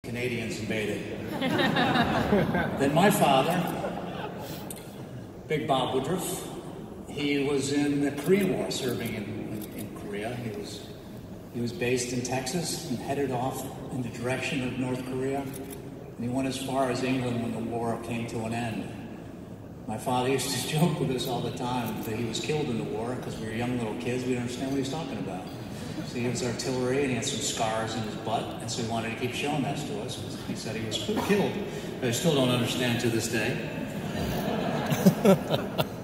Canadians invaded. Then my father, Big Bob Woodruff, he was in the Korean War, serving in Korea. He was based in Texas and headed off in the direction of North Korea. And he went as far as England when the war came to an end. My father used to joke with us all the time that he was killed in the war because we were young little kids. We didn't understand what he was talking about. So he was artillery and he had some scars in his butt, and so he wanted to keep showing that to us. He said he was killed, but I still don't understand to this day.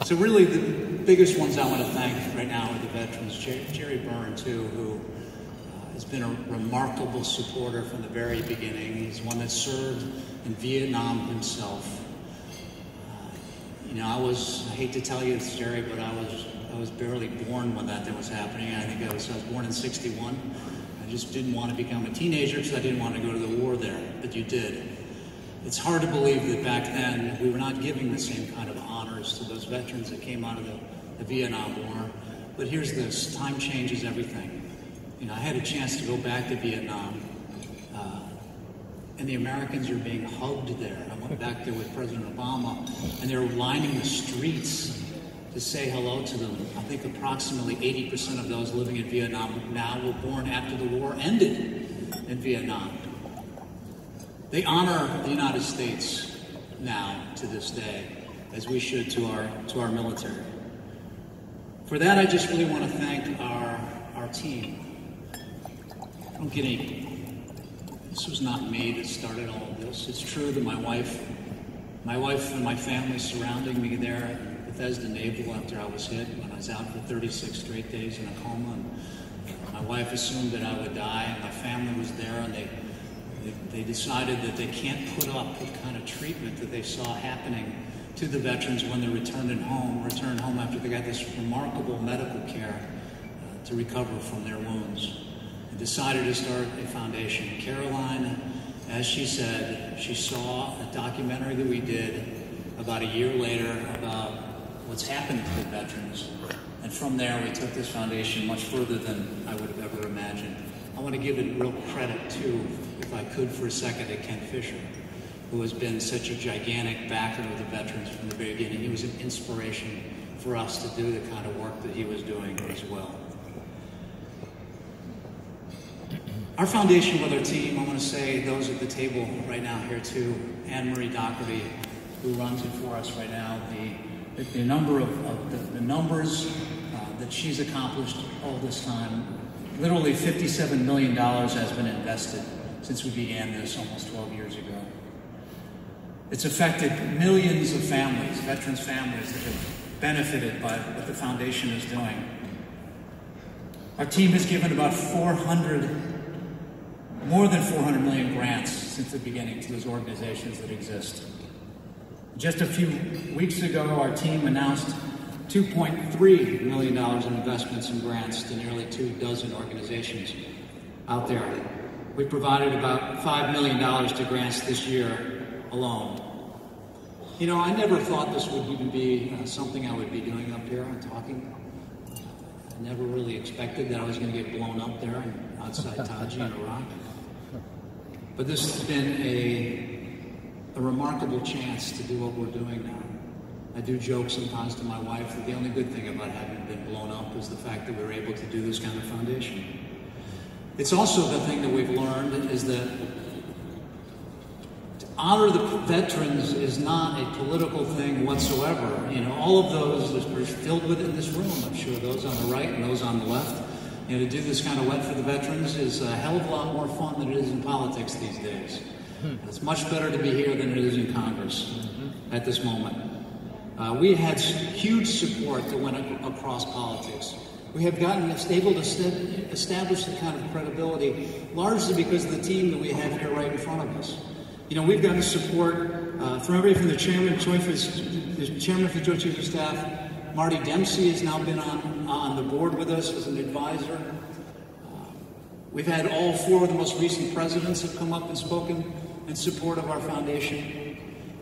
So really the biggest ones I want to thank right now are the veterans. Jerry Byrne, too, who has been a remarkable supporter from the very beginning. He's one that served in Vietnam himself. I hate to tell you this, Jerry, but I was barely born when that was happening. I was born in '61. I just didn't want to become a teenager because I didn't want to go to the war there, but you did. It's hard to believe that back then we were not giving the same kind of honors to those veterans that came out of the Vietnam War. But here's this, time changes everything. I had a chance to go back to Vietnam, and the Americans are being hugged there. I went back there with President Obama, and they were lining the streets to say hello to them. I think approximately 80% of those living in Vietnam now were born after the war ended in Vietnam. They honor the United States now to this day, as we should to our military. For that, I just really want to thank our team. I don't get any. This was not me that started all of this. It's true that my wife and my family surrounding me there at Bethesda Naval after I was hit, when I was out for 36 straight days in a coma. And my wife assumed that I would die, and my family was there, and they decided that they can't put up with the kind of treatment that they saw happening to the veterans when they returned home after they got this remarkable medical care to recover from their wounds. They decided to start a foundation. Caroline, as she said, she saw a documentary that we did about a year later about what's happened to the veterans. And from there, we took this foundation much further than I would have ever imagined. I want to give it real credit, too, if I could for a second, to Ken Fisher, who has been such a gigantic backer of the veterans from the very beginning. He was an inspiration for us to do the kind of work that he was doing as well. Our foundation with our team, I want to say those at the table right now here too, Anne Marie Doherty, who runs it for us right now, the numbers that she's accomplished all this time. Literally $57 million has been invested since we began this almost 12 years ago. It's affected millions of families, veterans' families, that have benefited by what the foundation is doing. Our team has given about more than 400 million grants since the beginning to those organizations that exist. Just a few weeks ago, our team announced $2.3 million in investments and grants to nearly 24 organizations out there. We provided about $5 million to grants this year alone. I never thought this would even be something I would be doing up here and talking. I never really expected that I was going to get blown up there outside Taji in Iraq. But this has been a remarkable chance to do what we're doing now. I do joke sometimes to my wife that the only good thing about having been blown up is the fact that we were able to do this kind of foundation. It's also the thing that we've learned is that to honor the veterans is not a political thing whatsoever. All of those are filled with in this room. I'm sure those on the right and those on the left. To do this kind of work for the veterans is a hell of a lot more fun than it is in politics these days. It's much better to be here than it is in Congress at this moment. We had huge support that went across politics. We have gotten able to establish the kind of credibility largely because of the team that we have here right in front of us. We've gotten support from everybody from the chairman of the Joint Chiefs of Staff. Marty Dempsey has now been on the board with us as an advisor. We've had all 4 of the most recent presidents have come up and spoken in support of our foundation.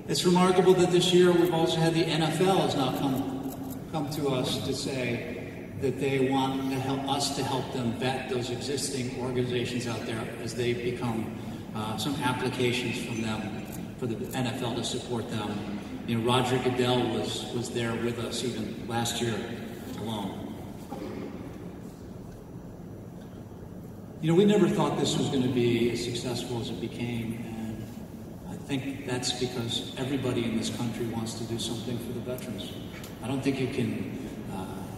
It's remarkable that this year we've also had the NFL has now come to us to say that they want to help us to help them vet those existing organizations out there as they become some applications from them for the NFL to support them. You know, Roger Goodell was there with us even last year alone. You know, we never thought this was going to be as successful as it became, and I think that's because everybody in this country wants to do something for the veterans. I don't think you can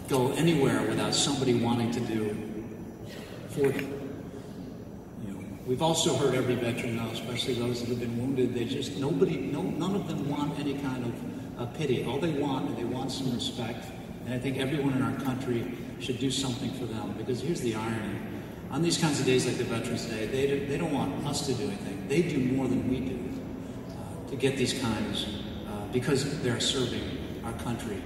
go anywhere without somebody wanting to do for them. You know, we've also heard every veteran now, especially those that have been wounded, none of them want any kind of pity. All they want some respect, and I think everyone in our country should do something for them, because here's the irony. On these kinds of days like the Veterans Day, they don't want us to do anything. They do more than we do to get these kinds, because they're serving our country.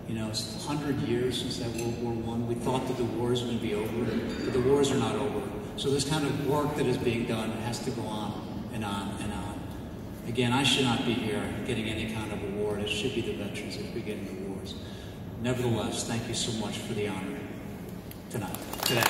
You know, it's 100 years since that World War I. We thought that the wars would be over, but the wars are not over. So this kind of work that is being done has to go on and on and on. Again, I should not be here getting any kind of award. It should be the veterans that be getting the awards. Nevertheless, thank you so much for the honor today.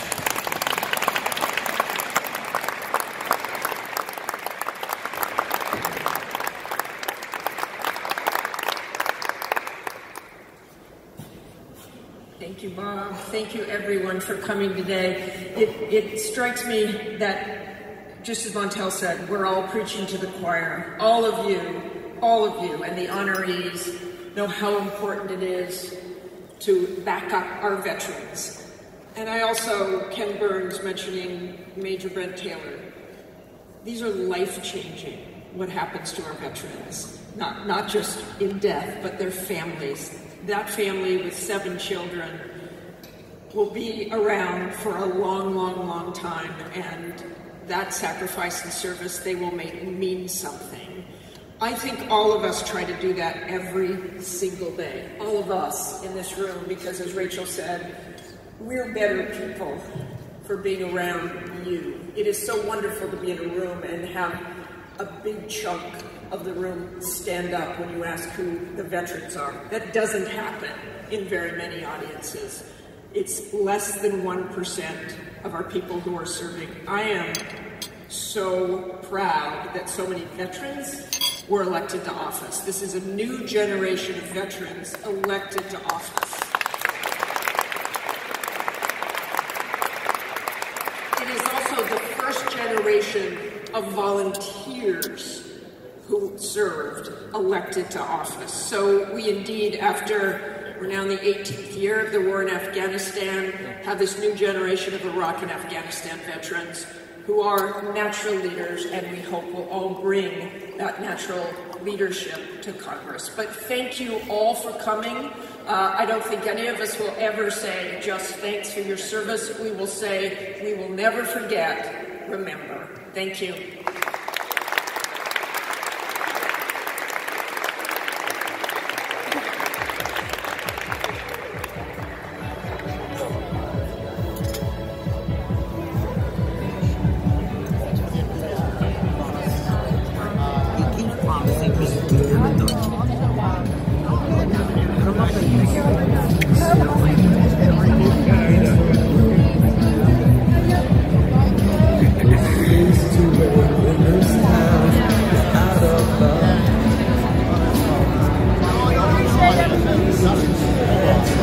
Thank you, Bob. Thank you, everyone, for coming today. It strikes me that, just as Montel said, we're all preaching to the choir. All of you, and the honorees know how important it is to back up our veterans. And I also, Ken Burns mentioning Major Brent Taylor. These are life-changing, what happens to our veterans. Not just in death, but their families. That family with 7 children will be around for a long, long, long time, and that sacrifice and service they will make mean something. I think all of us try to do that every single day. All of us in this room, because as Rachel said, we're better people for being around you. It is so wonderful to be in a room and have a big chunk of the room stand up when you ask who the veterans are. That doesn't happen in very many audiences. It's less than 1% of our people who are serving. I am so proud that so many veterans were elected to office. This is a new generation of veterans elected to office. It is also the first generation of volunteers who served, elected to office. So we indeed, we're now in the 18th year of the war in Afghanistan, have this new generation of Iraq and Afghanistan veterans who are natural leaders, and we hope will all bring that natural leadership to Congress. But thank you all for coming. I don't think any of us will ever say just thanks for your service. We will say, we will never forget, remember. Thank you.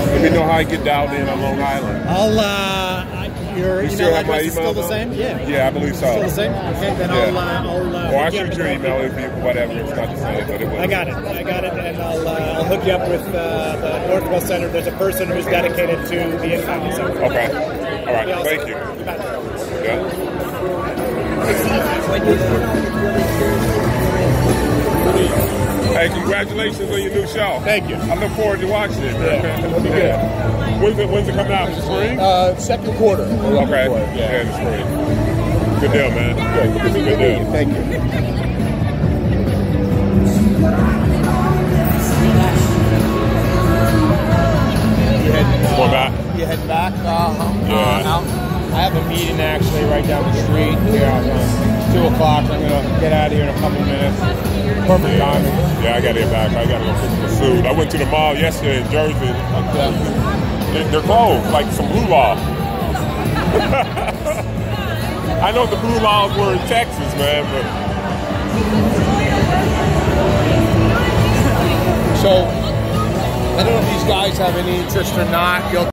Let me know how I get dialed in on Long Island. Your email address is still the same? Yeah, I believe so. Still the same? Okay, then I'll I'll shoot your email if you, whatever, it's not the same, but it was. I got it, and I'll hook you up with the Northwest Center. There's a person who's dedicated to the Income Center. Okay. All right, thank you. Hey, congratulations on your new show. Thank you. I look forward to watching it. Yeah, it'll be good. When's it coming out? In the spring? Second quarter. Okay. Yeah, in the spring. Good deal, man. Good deal. Thank you. You heading back? Out? I have a meeting actually right down the street here at 2 o'clock. I'm going to get out of here in a couple minutes. Perfect timing. Yeah, I got to get back. I got to go pick some food. I went to the mall yesterday in Jersey. They're closed, like some blue ball. I know the Blue Laws were in Texas, man, but. So, I don't know if these guys have any interest or not.